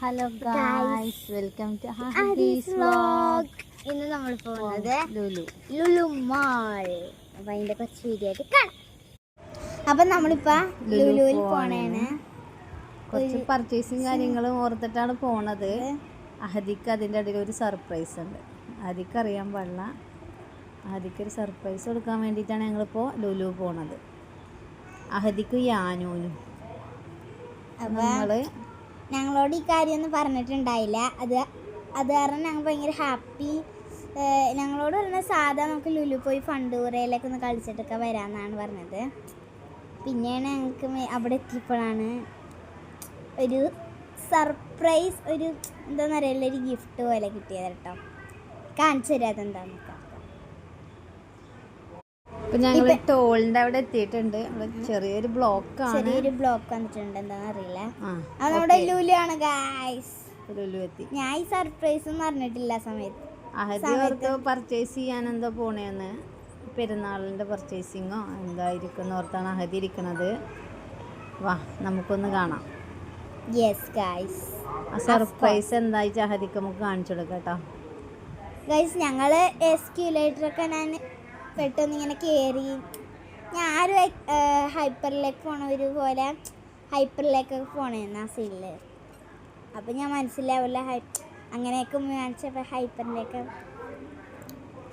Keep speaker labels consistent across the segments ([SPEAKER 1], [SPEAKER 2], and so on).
[SPEAKER 1] Hello guys, welcome to ഹദീസ് vlog.
[SPEAKER 2] ഇന്ന് നമ്മൾ പോകുന്നത് ലുലു മാൾ. അപ്പൊ അതിന്റെ കുറച്ച് വീഡിയോ ആയിട്ട് കാണാം. അപ്പൊ നമ്മളിപ്പോ ലുലുവിൽ പോണേണ്.
[SPEAKER 1] കുറച്ച് പർച്ചേസിങ് കാര്യങ്ങളും ഓർത്തിട്ടാണ് പോണത്. അഹദിക്ക് അതിൻ്റെ ഇടയിൽ ഒരു സർപ്രൈസ് ഉണ്ട്. അഹദിക്ക് അറിയാൻ പാടില്ല. അഹദിക്ക് ഒരു സർപ്രൈസ് കൊടുക്കാൻ വേണ്ടിയിട്ടാണ് ഞങ്ങളിപ്പോൾ ലുലു പോണത്. അഹദിക്കും യാനൂനും.
[SPEAKER 2] ഞങ്ങളോട് ഈ കാര്യമൊന്നും പറഞ്ഞിട്ടുണ്ടായില്ല. അത് കാരണം ഞങ്ങൾ ഭയങ്കര ഹാപ്പി. ഞങ്ങളോട് പറഞ്ഞ സാധാ നമുക്ക് ലുലു പോയി ഫണ്ടൂറയിലേക്ക് ഒന്ന് കളിച്ചിട്ടൊക്കെ വരാമെന്നാണ് പറഞ്ഞത്. പിന്നെയാണ് ഞങ്ങൾക്ക് അവിടെ എത്തിയപ്പോഴാണ് ഒരു സർപ്രൈസ്, ഒരു എന്താണെന്ന് അറിയില്ല, ഒരു ഗിഫ്റ്റ് പോലെ കിട്ടിയത് കേട്ടോ. കാണിച്ചു തരാം അതെന്താന്ന്.
[SPEAKER 1] ഇപ്പം ഞങ്ങൾ ടോളിൻ്റെ അവിടെ എത്തിയിട്ടുണ്ട്. ചെറിയൊരു ബ്ലോക്ക്
[SPEAKER 2] വന്നിട്ടുണ്ട്. എന്താണെന്ന് അറിയില്ല. അത് നമ്മുടെ ലുലു ആണ് ഗായ്സ്.
[SPEAKER 1] ലുലു എത്തി.
[SPEAKER 2] ഞാൻ ഈ സർപ്രൈസ് ഒന്നും അറിഞ്ഞിട്ടില്ല സമയത്ത്.
[SPEAKER 1] അഹദി ഓർത്ത് പർച്ചേസ് ചെയ്യാൻ എന്തോ പോണേന്ന്, പെരുന്നാളിൻ്റെ പർച്ചേസിങ്ങോ എന്തായിരിക്കും ഓർത്താണ് അഹദി ഇരിക്കണത്. വാ, നമുക്കൊന്ന് കാണാം.
[SPEAKER 2] യെസ് ഗായ്സ്,
[SPEAKER 1] ആ സർപ്രൈസ് എന്താ അഹദിക്ക് നമുക്ക് കാണിച്ചു കൊടുക്കാം കേട്ടോ.
[SPEAKER 2] ഗായ്സ്, ഞങ്ങൾ എസ്ക്യൂലേറ്ററൊക്കെ ഞാൻ പെട്ടെന്ന് ഇങ്ങനെ കയറി. ഞാനൊരു ഹൈപ്പറിലേക്ക് പോണ പോലെ ഹൈപ്പറിലേക്കൊക്കെ പോണേന്ന് ആ സീനിൽ. അപ്പം ഞാൻ മനസ്സിലാവില്ല അങ്ങനെയൊക്കെ കാണിച്ചപ്പോൾ ഹൈപ്പറിലേക്ക്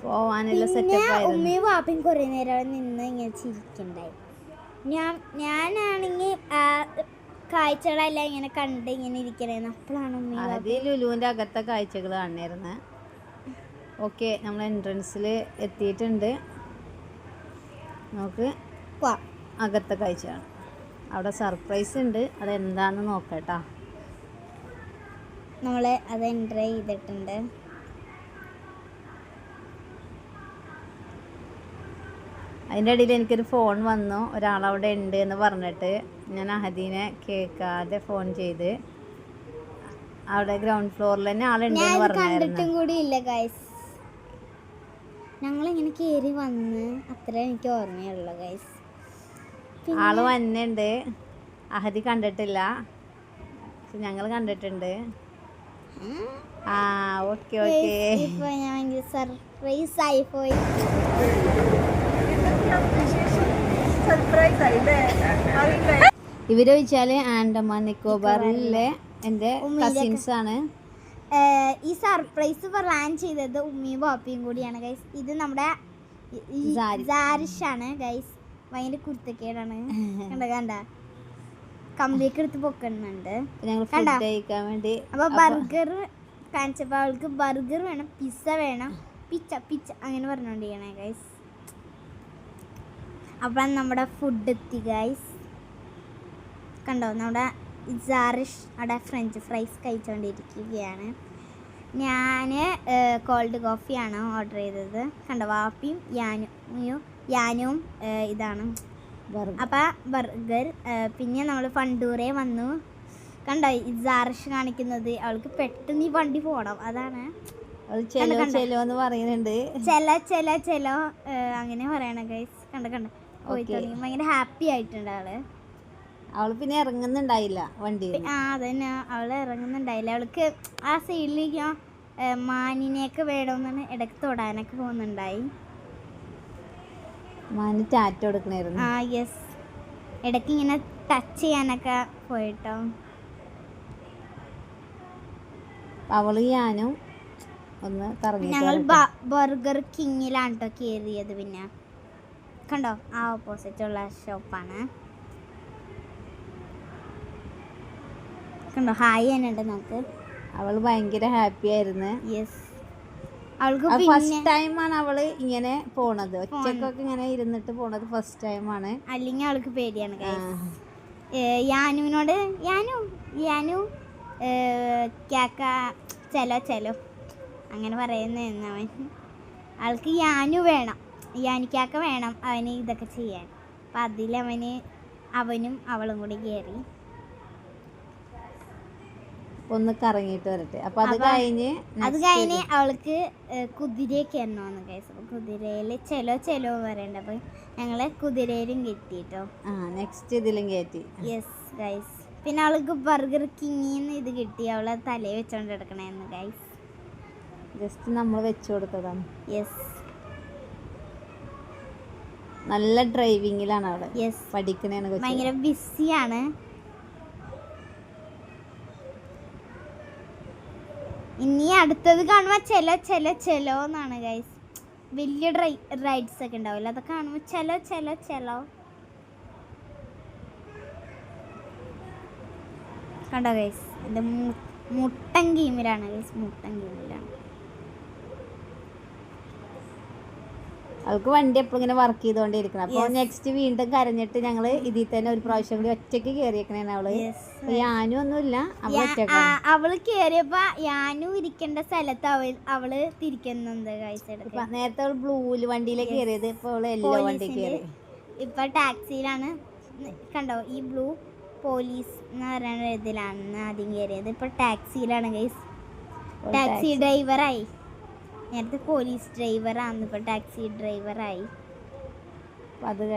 [SPEAKER 1] പോവാനുള്ള സെറ്റപ്പ്.
[SPEAKER 2] ഉമ്മയും വാപ്പയും കുറേ നേരം നിന്ന് ഇങ്ങനെ ചിരിക്കുന്നുണ്ടായി. ഞാനാണെങ്കിൽ കാഴ്ചകളെല്ലാം ഇങ്ങനെ കണ്ട് ഇങ്ങനെ ഇരിക്കണേന്ന്. അപ്പോഴാണ് ഉമ്മയും
[SPEAKER 1] ലുലുവിൻ്റെ അകത്തെ കാഴ്ചകൾ കാണുമായിരുന്നു. ഓക്കെ, നമ്മൾ എൻട്രൻസിൽ എത്തിയിട്ടുണ്ട്. നമുക്ക് അകത്തെ കാഴ്ചയാണ്. അവിടെ സർപ്രൈസ് ഉണ്ട്. അതെന്താണെന്ന് നോക്കട്ടോ.
[SPEAKER 2] നമ്മൾ അത് എൻ്റർ ചെയ്തിട്ടുണ്ട്.
[SPEAKER 1] അതിൻ്റെ ഇടയിൽ എനിക്കൊരു ഫോൺ വന്നു. ഒരാളവിടെ ഉണ്ട് എന്ന് പറഞ്ഞിട്ട് ഞാൻ അഹദീനെ കേൾക്കാതെ ഫോൺ ചെയ്ത് അവിടെ ഗ്രൗണ്ട് ഫ്ലോറിൽ തന്നെ ആളുണ്ട് എന്ന്
[SPEAKER 2] പറഞ്ഞിട്ടും കൂടി ഇല്ല ഗൈസ്. ഞങ്ങളിങ്ങനെ കയറി വന്ന് അത്ര എനിക്ക് ഓർമ്മയുള്ളൂ ഗൈസ്.
[SPEAKER 1] ആള് വന്നുണ്ട്. അഹദി കണ്ടിട്ടില്ല, ഞങ്ങൾ കണ്ടിട്ടുണ്ട്. Okay okay.
[SPEAKER 2] ഇപ്പൊ ഞാൻ സർപ്രൈസ് ആയി പോയി.
[SPEAKER 1] ഇവര് വെച്ചാല് ആൻഡമാൻ നിക്കോബാറിലെ എൻ്റെ കസിൻസ് ആണ്.
[SPEAKER 2] ഈ സർപ്രൈസ് പ്ലാൻ ചെയ്തത് ഉമ്മയും ബാപ്പയും കൂടിയാണ് ഗൈസ്. ഇത് നമ്മുടെ സാരിഷാണ് ഗൈസ്. ഭയങ്കര കുരുത്തക്കേടാണ്. കണ്ട കമ്പിയൊക്കെ എടുത്ത് പൊക്കുന്നുണ്ട്. അപ്പൊ ബർഗർ കാണിച്ചപ്പോൾ അവൾക്ക് ബർഗർ വേണം, പിസ്സ വേണം, പിച്ച അങ്ങനെ പറഞ്ഞോണ്ടിരിക്കണേ ഗൈസ്. അപ്പം നമ്മുടെ ഫുഡ് എത്തി ഗൈസ്. കണ്ടോ, നമ്മുടെ സാരിഷ് അവിടെ ഫ്രഞ്ച് ഫ്രൈസ് കഴിച്ചുകൊണ്ടിരിക്കുകയാണ്. ഞാൻ കോൾഡ് കോഫിയാണ് ഓർഡർ ചെയ്തത്. കണ്ടോ, വാപ്പിയും യാനും ഇതാണ് അപ്പം ബർഗർ. പിന്നെ നമ്മൾ ഫണ്ടൂറേ വന്നു. കണ്ടോ സാരിഷ് കാണിക്കുന്നത്, അവൾക്ക് പെട്ടെന്ന് ഈ വണ്ടി പോകണം. അതാണ്
[SPEAKER 1] പറയുന്നുണ്ട്.
[SPEAKER 2] ചെലോ അങ്ങനെ പറയണ ഗൈസ്. കണ്ട പോയി തുടങ്ങി. ഭയങ്കര ഹാപ്പി ആയിട്ടുണ്ട്
[SPEAKER 1] അവള് പിന്നെ ഇറങ്ങുന്നുണ്ടായില്ല വണ്ടി.
[SPEAKER 2] അതന്നെ, അവള് ഇറങ്ങുന്നുണ്ടായില്ല. അവൾക്ക് ആ സൈഡിലേക്ക് മാനിനെയൊക്കെ വേണമെന്നാണ് ഇടയ്ക്ക് തൊടാനൊക്കെ പോകുന്നുണ്ടായി.
[SPEAKER 1] മാനി ടാറ്റ കൊടുക്കണായിരുന്നു.
[SPEAKER 2] യെസ്, ഇടയ്ക്ക് ഇങ്ങനെ ടച്ച് ചെയ്യാനൊക്കെ പോയിട്ടോ.
[SPEAKER 1] അവള് ഞാനും ഒന്ന് കറങ്ങി.
[SPEAKER 2] ഞങ്ങൾ ബർഗർ കിങ്ങിലാണ് കേട്ടോ കയറിയത്. പിന്നെ കണ്ടോ, ആ ഓപ്പോസിറ്റുള്ള ഷോപ്പാണ്. കണ്ടോ, ഹായ് തന്നെയുണ്ട് നമുക്ക്.
[SPEAKER 1] അവള് ഭയങ്കര ഹാപ്പി ആയിരുന്നു.
[SPEAKER 2] യെസ്, അവൾക്ക്
[SPEAKER 1] ഫസ്റ്റ് ടൈമാണ് അവള് ഇങ്ങനെ പോണത്. ഒറ്റക്കൊക്കെ ഇങ്ങനെ ഇരുന്നിട്ട് പോണത് ഫസ്റ്റ് ടൈമാണ്.
[SPEAKER 2] അല്ലെങ്കിൽ അവൾക്ക് പേടിയാണ്. യാനുവിനോട് യാനു ക്യാക്ക ചെലോ അങ്ങനെ പറയുന്നവൻ. അവൾക്ക് യാനു വേണം, യാനിക്കാക്ക വേണം അവന് ഇതൊക്കെ ചെയ്യാൻ. അപ്പം അവനും അവളും കൂടി കയറി
[SPEAKER 1] ഒന്ന് കറങ്ങിയിട്ട് വരട്ടെ. അപ്പൊ അത് കഴിഞ്ഞ്
[SPEAKER 2] അവൾക്ക് കുതിരയൊക്കെ കയറണമെന്ന് ഗൈസ്. അപ്പൊ കുതിരയില് ചെലോ പറയണ്ട. അപ്പൊ ഞങ്ങള് കുതിരയിലും കയറ്റിട്ടോ.
[SPEAKER 1] നെക്സ്റ്റ് ഇതിലും കയറ്റി.
[SPEAKER 2] യെസ് ഗൈസ്, പിന്നെ അവൾക്ക് ബർഗർ കിങ്ങിന്ന് ഇത് കിട്ടി, അവളെ തലയിൽ വെച്ചോണ്ട് കിടക്കണേന്ന് ഗൈസ്.
[SPEAKER 1] ജസ്റ്റ് നമ്മൾ വെച്ചു കൊടുത്തതാണ്.
[SPEAKER 2] യെസ്
[SPEAKER 1] നല്ല ഡ്രൈവിങ്ങിലാണ് അവിടെ.
[SPEAKER 2] യെസ്
[SPEAKER 1] പഠിക്കണേണ് കൊച്ച്.
[SPEAKER 2] ഭയങ്കര ബിസിയാണ്. ഇനി അടുത്തത് കാണുമ്പോൾ ചെലോ എന്നാണ് ഗൈസ്. വലിയ റൈഡ്സ് ഒക്കെ ഉണ്ടാവില്ല, അതൊക്കെ കാണുമ്പോൾ ചെലോ കണ്ടോ ഗൈസ്. ഇത് മുട്ടൻ ഗെയിമിലാണ് ഗൈസ്, മുട്ടൻ ഗെയിമിലാണ്.
[SPEAKER 1] അവൾക്ക് വണ്ടി എപ്പോഴും ഇങ്ങനെ വർക്ക് ചെയ്തോണ്ടിരിക്കണം. അപ്പൊ നെക്സ്റ്റ് വീണ്ടും കരഞ്ഞിട്ട് ഞങ്ങള് ഇതിൽ തന്നെ ഒരു പ്രാവശ്യം കൂടി ഒറ്റയ്ക്ക് കേറിയേക്കണേന് അവള്. യാനും ഒന്നുമില്ല,
[SPEAKER 2] അവള് കേറിയപ്പോ യാനും ഇരിക്കേണ്ട സ്ഥലത്ത് അവള് തിരിക്കുന്നുണ്ട് ഗൈസ്.
[SPEAKER 1] നേരത്തെ അവള് ബ്ലൂല് വണ്ടിയിലേക്ക് കയറിയത്, ഇപ്പൊ അവള് യെല്ലോ വണ്ടി കയറി.
[SPEAKER 2] ഇപ്പൊ ടാക്സിയിലാണ്. കണ്ടോ ഈ ബ്ലൂ പോലീസ് എന്ന് പറയുന്ന ഇതിലാണ് ആദ്യം കയറിയത്. ഇപ്പൊ ടാക്സിയിലാണ് ഗൈസ്. ടാക്സി ഡ്രൈവറായി. നേരത്തെ പോലീസ് ഡ്രൈവറാണ്, ഇപ്പൊ ടാക്സി ഡ്രൈവറായി.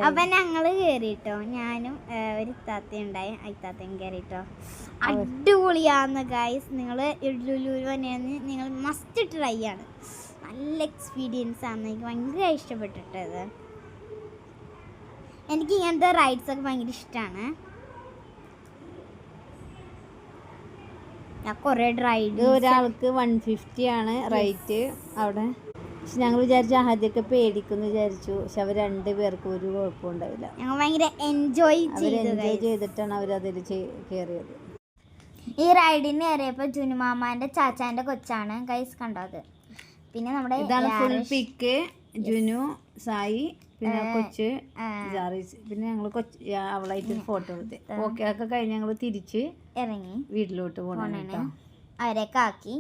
[SPEAKER 2] അപ്പൊ ഞങ്ങള് കേറിട്ടോ, ഞാനും ഒരു ഇത്താത്തയും ഉണ്ടായി, ഇത്താത്തയും കേറിട്ടോ. അടിപൊളിയാന്ന് ഗൈസ്. നിങ്ങള് ലുലു വന്നെയാണ്, നിങ്ങൾ മസ്റ്റ് ട്രൈ ആണ്. നല്ല എക്സ്പീരിയൻസ് ആണ്, എനിക്ക് ഭയങ്കര ഇഷ്ടപ്പെട്ടിട്ടത്. എനിക്ക് ഇങ്ങനത്തെ റൈഡ്സ് ഒക്കെ ഭയങ്കര ഇഷ്ടമാണ്. ഞാൻ കുറേ റൈഡ്.
[SPEAKER 1] ഒരാൾക്ക് 150 ആണ് റേറ്റ് അവിടെ. പക്ഷെ ഞങ്ങൾ വിചാരിച്ചു ആദ്യമൊക്കെ പേടിക്കുന്നു വിചാരിച്ചു. പക്ഷെ അവർ 2 പേർക്കും ഒരു കുഴപ്പം ഉണ്ടാവില്ല.
[SPEAKER 2] ഞങ്ങൾ ഭയങ്കര എൻജോയ്
[SPEAKER 1] ചെയ്തിട്ടാണ് അവരതിൽ കയറിയത്.
[SPEAKER 2] ഈ റൈഡിന് കയറിയപ്പോൾ ജുനുമാമാന്റെ ചാച്ചാന്റെ കൊച്ചാണ് ഗൈസ് കണ്ടത്. പിന്നെ നമ്മുടെ
[SPEAKER 1] ഇതാണ് ഫുൾ പിക്ക്. ജുനു, സായി, പിന്നെ കൊച്ച് ജാറീസ്. പിന്നെ ഞങ്ങൾ അവളായിട്ട് ഫോട്ടോ എടുത്ത് ഓക്കെ ഒക്കെ കഴിഞ്ഞ് ഞങ്ങൾ തിരിച്ച്
[SPEAKER 2] ഇറങ്ങി
[SPEAKER 1] വീട്ടിലോട്ട് പോകണം.
[SPEAKER 2] അവരൊക്കെ ആക്കി.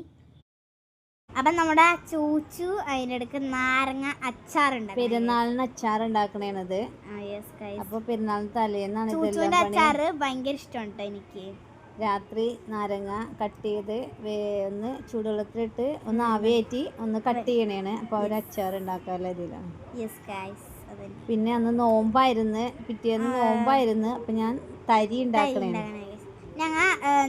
[SPEAKER 2] അപ്പം നമ്മുടെ ചൂച്ചു അതിനിടക്ക് നാരങ്ങ അച്ചാറുണ്ട്.
[SPEAKER 1] പെരുന്നാളിന് അച്ചാർ ഉണ്ടാക്കണേണത്. അപ്പൊ പെരുന്നാളിന് തലേന്നാണ്
[SPEAKER 2] ചൂച്ചുവിന്റെ അച്ചാറ് ഭയങ്കര ഇഷ്ടമുണ്ട് എനിക്ക്.
[SPEAKER 1] രാത്രി നാരങ്ങ കട്ട് ചെയ്ത് ഒന്ന് ചൂടുവെള്ളത്തിലിട്ട് ഒന്ന് ആവിയേറ്റി ഒന്ന് കട്ട് ചെയ്യണേണ്. അപ്പൊ അവര് അച്ചാർ ഉണ്ടാക്കാനുള്ള ഇതിലാണ്. പിന്നെ അന്ന് നോമ്പായിരുന്നു, പിറ്റേന്ന് നോമ്പായിരുന്നു. അപ്പൊ ഞാൻ തരി ഉണ്ടാക്കണേണ്,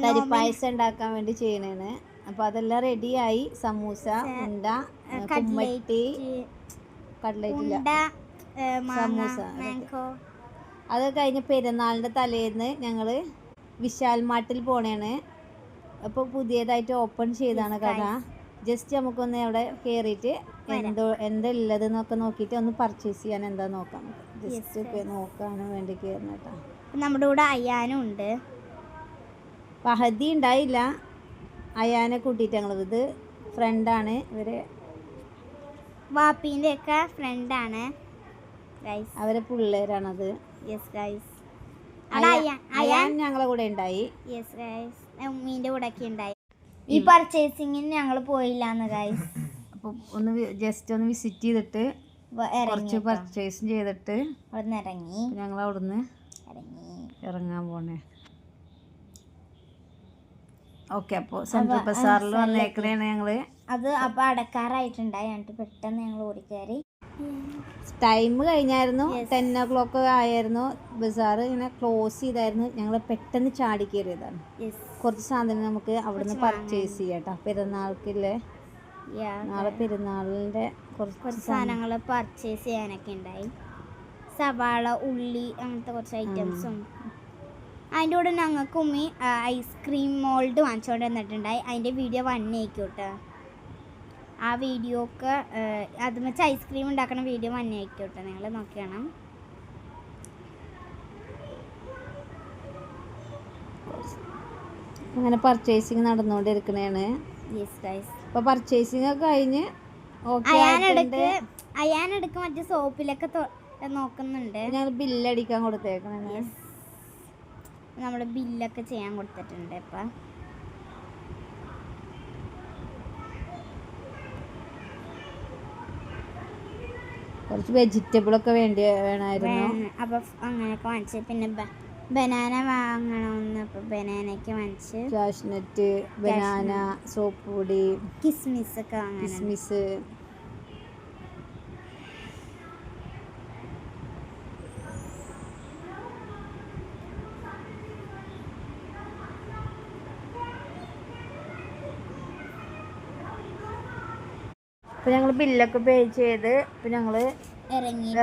[SPEAKER 1] തരി പായസം ഉണ്ടാക്കാൻ വേണ്ടി ചെയ്യണേണ്. അപ്പൊ അതെല്ലാം റെഡിയായി. സമൂസ, ഉണ്ട, കുമ്മട്ടി, കട്ട്ലേറ്റില്ല, സമൂസ. അത് കഴിഞ്ഞ് പെരുന്നാളിന്റെ തലേന്ന് ഞങ്ങള് വിശാൽ മാർട്ടിൽ പോണേണ്. അപ്പോൾ പുതിയതായിട്ട് ഓപ്പൺ ചെയ്താണ് കട. ജസ്റ്റ് നമുക്കൊന്ന് അവിടെ കയറിയിട്ട് എന്താ ഉള്ളതെന്നൊക്കെ നോക്കിയിട്ട് ഒന്ന് പർച്ചേസ് ചെയ്യാൻ എന്താ നോക്കാം. ജസ്റ്റ് ഒക്കെ നോക്കാനും വേണ്ടി കയറുന്ന കേട്ടോ.
[SPEAKER 2] നമ്മുടെ കൂടെ അയ്യാനും ഉണ്ട്.
[SPEAKER 1] പഹതി ഉണ്ടായില്ല, അയ്യാനെ കൂട്ടിയിട്ട് ഞങ്ങൾ. ഇത് ഫ്രണ്ടാണ്, ഇവര്
[SPEAKER 2] വാപ്പീൻ്റെ ഒക്കെ ഫ്രണ്ടാണ്,
[SPEAKER 1] അവരെ പിള്ളേരാണത്.
[SPEAKER 2] അയ്യാൻ
[SPEAKER 1] ഞങ്ങളെ കൂടെ ഉണ്ടായി.
[SPEAKER 2] ഉമ്മീൻ്റെ കൂടെ ഒക്കെ ഉണ്ടായി. ഈ പർച്ചേസിങ്ങിന് ഞങ്ങൾ പോയില്ലാന്ന് ഗൈസ്.
[SPEAKER 1] അപ്പോൾ ഒന്ന് ജസ്റ്റ് ഒന്ന് വിസിറ്റ് ചെയ്തിട്ട് കുറച്ച് പർച്ചേസും ചെയ്തിട്ട്
[SPEAKER 2] അവിടുന്ന് ഇറങ്ങി.
[SPEAKER 1] ഞങ്ങൾ അവിടുന്ന് ഇറങ്ങാൻ പോണേ. ഓക്കെ, അപ്പോൾ സെൻട്രൽ ബസാറിൽ വന്നേക്കണേണ് ഞങ്ങള്.
[SPEAKER 2] അത് അപ്പോൾ അടക്കാറായിട്ടുണ്ടായി, എന്നിട്ട് പെട്ടെന്ന് ഞങ്ങൾ ഓടിക്കയറി.
[SPEAKER 1] ടൈം കഴിഞ്ഞായിരുന്നു, 10 o'clock ആയിരുന്നു. ബസാർ ഇങ്ങനെ ക്ലോസ് ചെയ്തായിരുന്നു. ഞങ്ങൾ പെട്ടെന്ന് ചാടി കയറിയതാണ്. കുറച്ച് സാധനം നമുക്ക് അവിടുന്ന് പർച്ചേസ് ചെയ്യാട്ടോ, പെരുന്നാൾക്കില്ലേ. നാളെ പെരുന്നാളിൻ്റെ കുറച്ച്
[SPEAKER 2] സാധനങ്ങൾ പർച്ചേസ് ചെയ്യാനൊക്കെ ഉണ്ടായി. സവാള, ഉള്ളി, അങ്ങനത്തെ കുറച്ച് ഐറ്റംസും. അതിൻ്റെ കൂടെ ഞങ്ങൾക്ക് ഉമ്മി ഐസ്ക്രീം മോൾഡ് വാങ്ങിച്ചുകൊണ്ട് വന്നിട്ടുണ്ടായി. അതിൻ്റെ വീഡിയോ വന്നേക്കോട്ടെ. ആ വീഡിയോ ഒക്കെ അത് വെച്ച് ഐസ്ക്രീം ഉണ്ടാക്കണ വീഡിയോ വന്നേക്കോട്ടെ, നിങ്ങൾ നോക്കണം.
[SPEAKER 1] അങ്ങനെ പർച്ചേസിങ് നടന്നുകൊണ്ടിരിക്കണേണ്. അപ്പോൾ പർച്ചേസിങ് ഒക്കെ കഴിഞ്ഞ്
[SPEAKER 2] അയ്യാനെടുക്ക് മറ്റേ സോപ്പിലൊക്കെ നോക്കുന്നുണ്ട്.
[SPEAKER 1] ഞങ്ങൾ ബില്ലടിക്കാൻ കൊടുത്തേക്കണേ.
[SPEAKER 2] നമ്മൾ ബില്ലൊക്കെ ചെയ്യാൻ കൊടുത്തിട്ടുണ്ട്. ഇപ്പം
[SPEAKER 1] കുറച്ച് വെജിറ്റബിളൊക്കെ വേണമായിരുന്നു.
[SPEAKER 2] അപ്പം അങ്ങനെയൊക്കെ വാങ്ങിച്ച്. പിന്നെ ബനാന വാങ്ങണമെന്ന്, അപ്പോൾ ബനാനയൊക്കെ വാങ്ങിച്ച്.
[SPEAKER 1] കാഷ്നട്ട്, ബനാന, സോപ്പ് പൊടി,
[SPEAKER 2] കിസ്മിസ് ഒക്കെ വാങ്ങാൻ.
[SPEAKER 1] കിസ്മിസ്, അപ്പോൾ ഞങ്ങൾ ബില്ലൊക്കെ പേ ചെയ്ത് ഇപ്പോൾ ഞങ്ങൾ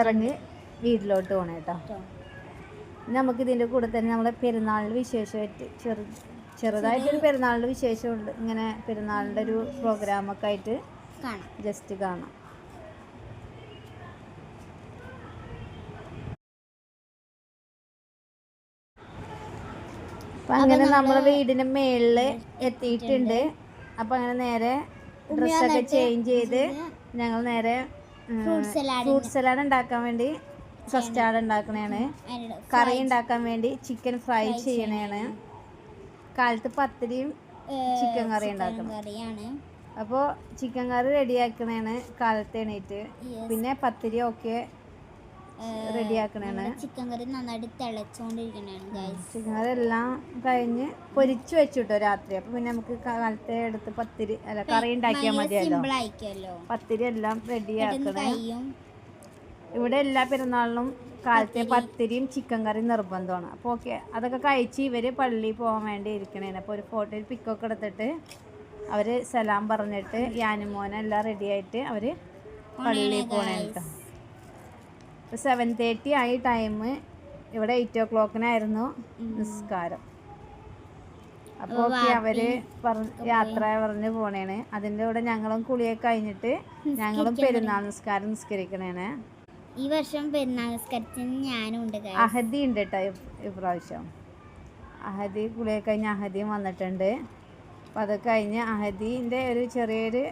[SPEAKER 2] ഇറങ്ങി
[SPEAKER 1] വീട്ടിലോട്ട് പോകണം കേട്ടോ. നമുക്കിതിൻ്റെ കൂടെ തന്നെ നമ്മളെ പെരുന്നാളിൻ്റെ വിശേഷമായിട്ട് ചെറുതായിട്ടൊരു പെരുന്നാളിൻ്റെ വിശേഷമുണ്ട്. ഇങ്ങനെ പെരുന്നാളിൻ്റെ ഒരു പ്രോഗ്രാമൊക്കെ ആയിട്ട് ജസ്റ്റ് കാണാം. അപ്പം അങ്ങനെ നമ്മൾ വീടിൻ്റെ മേളിൽ എത്തിയിട്ടുണ്ട്. അപ്പം അങ്ങനെ നേരെ ഡ്രസ്സൊക്കെ ചേഞ്ച് ചെയ്ത് ഞങ്ങൾ നേരെ ഫ്രൂട്ട് സലാഡ് ഉണ്ടാക്കാൻ വേണ്ടി കസ്റ്റാർഡ് ഉണ്ടാക്കണതാണ്. കറി ഉണ്ടാക്കാൻ വേണ്ടി ചിക്കൻ ഫ്രൈ ചെയ്യണതാണ്. കാലത്ത് പത്തിരിയും ചിക്കൻ കറി ഉണ്ടാക്കണം. അപ്പോൾ ചിക്കൻ കറി റെഡിയാക്കണതാണ് കാലത്ത് എണീറ്റ്. പിന്നെ പത്തിരി ഒക്കെ റെഡിയാക്കണതാണ്.
[SPEAKER 2] ചിക്കൻ കറി നന്നായിട്ട് തിളച്ചുകൊണ്ടിരിക്കണതാണ്.
[SPEAKER 1] ചിക്കൻ കറി എല്ലാം കഴിഞ്ഞ് പൊരിച്ചു വെച്ചിട്ടോ രാത്രി. അപ്പോൾ പിന്നെ നമുക്ക് കാലത്തെ എടുത്ത് പത്തിരി അല്ല കറി ഉണ്ടാക്കിയാൽ മതിയല്ലോ. പത്തിരി എല്ലാം റെഡിയാക്കണം. ഇവിടെ എല്ലാ പെരുന്നാളിനും കാലത്തെ പത്തിരിയും ചിക്കൻ കറി നിർബന്ധമാണ്. അപ്പോൾ ഓക്കെ അതൊക്കെ കഴിച്ച് ഇവർ പള്ളിയിൽ പോകാൻ വേണ്ടി ഇരിക്കണേന്. അപ്പോൾ ഒരു ഫോട്ടോയിൽ പിക്കൊക്കെ എടുത്തിട്ട് അവർ സലാം പറഞ്ഞിട്ട് യാനുമോനെ എല്ലാം റെഡിയായിട്ട് അവർ പള്ളിയിൽ പോകണേ കേട്ടോ. ഇപ്പോൾ 7:30 ആയി ടൈം. ഇവിടെ 8 o'clockനായിരുന്നു നിസ്കാരം. അപ്പോൾ ഓക്കെ അവർ യാത്ര പറഞ്ഞ് പോണേണ്. അതിൻ്റെ കൂടെ ഞങ്ങളും കുളിയൊക്കെ കഴിഞ്ഞിട്ട് ഞങ്ങളും പെരുന്നാൾ നിസ്കാരം നിസ്കരിക്കണേണ്.
[SPEAKER 2] ഈ വർഷം പെരുന്നാൾ നിസ്കാരത്തിന് ഞാനും ഉണ്ട്.
[SPEAKER 1] അഹദി ഉണ്ട് കേട്ടോ ഇപ്രാവശ്യം. അഹദി കുളിയൊക്കെ കഴിഞ്ഞ് അഹദിയും വന്നിട്ടുണ്ട്. അപ്പോൾ അത് കഴിഞ്ഞ് അഹദീൻ്റെ ഒരു ചെറിയൊരു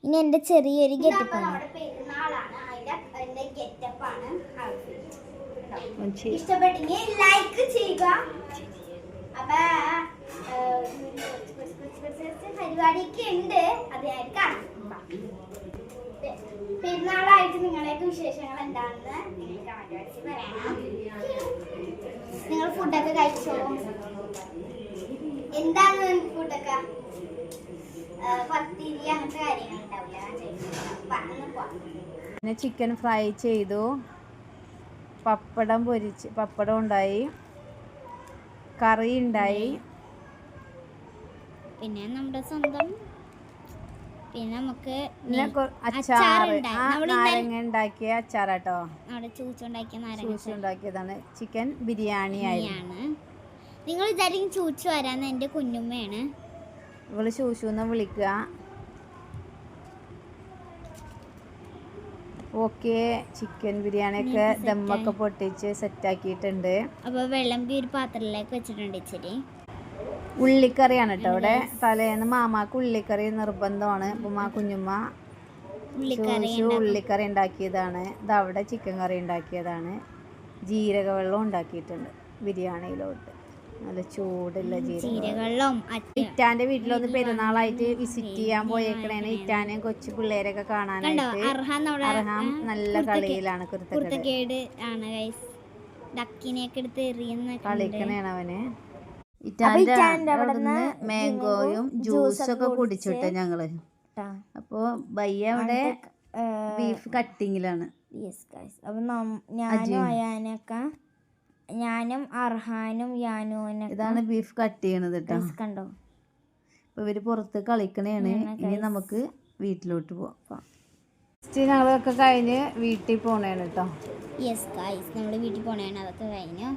[SPEAKER 2] ഇനി എൻ്റെ ചെറിയൊരു ഗെറ്റപ്പാണ്. ഇഷ്ടപ്പെട്ടെങ്കിൽ ലൈക്ക് ചെയ്യുക. അപ്പൊ പരിപാടിയൊക്കെ ഉണ്ട്, അതായത് കാണാം. പെരുന്നാളായിട്ട് നിങ്ങളെയൊക്കെ വിശേഷങ്ങൾ എന്താണെന്ന് നിങ്ങൾ കമന്റ് ബോക്സിൽ പറയണം. നിങ്ങൾ ഫുഡൊക്കെ കഴിച്ചോളൂ. എന്താണ് ഫുഡൊക്കെ? പത്തിരി അങ്ങനത്തെ കാര്യങ്ങൾ ഉണ്ടാവില്ല.
[SPEAKER 1] പിന്നെ ചിക്കൻ ഫ്രൈ ചെയ്തു, പപ്പടം ഉണ്ടായി, കറി ഉണ്ടായി,
[SPEAKER 2] പിന്നെ നമ്മുടെ സ്വന്തം പിന്നെ നമുക്ക്
[SPEAKER 1] അച്ചാറ് നാരങ്ങ ഉണ്ടാക്കിയ അച്ചാറാട്ടോ.
[SPEAKER 2] ചൂച്ചുണ്ടാക്കിയതാണ്.
[SPEAKER 1] ചിക്കൻ ബിരിയാണി ആയിരുന്നു.
[SPEAKER 2] നിങ്ങൾ വിചാരിക്കും ചൂച്ചു വരാന്ന് എൻ്റെ കുഞ്ഞുമ്മയാണ്.
[SPEAKER 1] ഇവള് ശൂശുന്ന് വിളിക്കുക. ഓക്കെ ചിക്കൻ ബിരിയാണിയൊക്കെ ദമ്മൊക്കെ പൊട്ടിച്ച് സെറ്റാക്കിയിട്ടുണ്ട്.
[SPEAKER 2] അപ്പോൾ വിളമ്പി ഒരു പാത്രത്തിലേക്ക് വെച്ചിട്ടുണ്ട്. ഇച്ചിരി
[SPEAKER 1] ഉള്ളിക്കറിയാണ് കേട്ടോ. ഇവിടെ തലേന്ന് മാമാക്ക് ഉള്ളിക്കറി നിർബന്ധമാണ്. അപ്പം കുഞ്ഞുമ്മ ഉള്ളിക്കറി ഉണ്ടാക്കിയതാണ്. ഇതവിടെ ചിക്കൻ കറി ഉണ്ടാക്കിയതാണ്. ജീരക വെള്ളം ഉണ്ടാക്കിയിട്ടുണ്ട് ബിരിയാണിയിലോട്ട്. നല്ല ചൂടുള്ള
[SPEAKER 2] ജീരകവെള്ളം.
[SPEAKER 1] ഇറ്റാന്റെ വീട്ടിലൊന്ന് പെരുന്നാളായിട്ട് വിസിറ്റ് ചെയ്യാൻ പോയേക്കണേന്. ഇറ്റാനെയും കൊച്ചു പിള്ളേരൊക്കെ കാണാനായിട്ട്. അർഹാം നല്ല കളിയിലാണ്.
[SPEAKER 2] കുരുത്തക്കേട് ആണ് ഗൈസ്. ഡക്കിനെയൊക്കെ എടുത്ത് എറിയുന്ന
[SPEAKER 1] കളിക്കണേണ് അവന്. ഇറ്റാന്റെ അവിടുന്ന് മാംഗോയും ജ്യൂസൊക്കെ കുടിച്ചിട്ട് ഞങ്ങള്. അപ്പോ ബയ്യ അവിടെ ബീഫ് കട്ടിങ്ങിലാണ്.
[SPEAKER 2] ഞാനും അർഹാനും യാനുവിനും
[SPEAKER 1] ഇതാണ് ബീഫ് കട്ട് ചെയ്യണത് കേട്ടോ.
[SPEAKER 2] കണ്ടോ?
[SPEAKER 1] അപ്പൊ ഇവര് പുറത്ത് കളിക്കണേണ്. ഇനി നമുക്ക് വീട്ടിലോട്ട് പോവാം. ഞങ്ങളൊക്കെ കഴിഞ്ഞ് വീട്ടിൽ പോണേണ് കേട്ടോ.
[SPEAKER 2] യെസ് ഗൈസ്, നമ്മള് വീട്ടിൽ പോണേണ്. അതൊക്കെ കഴിഞ്ഞു.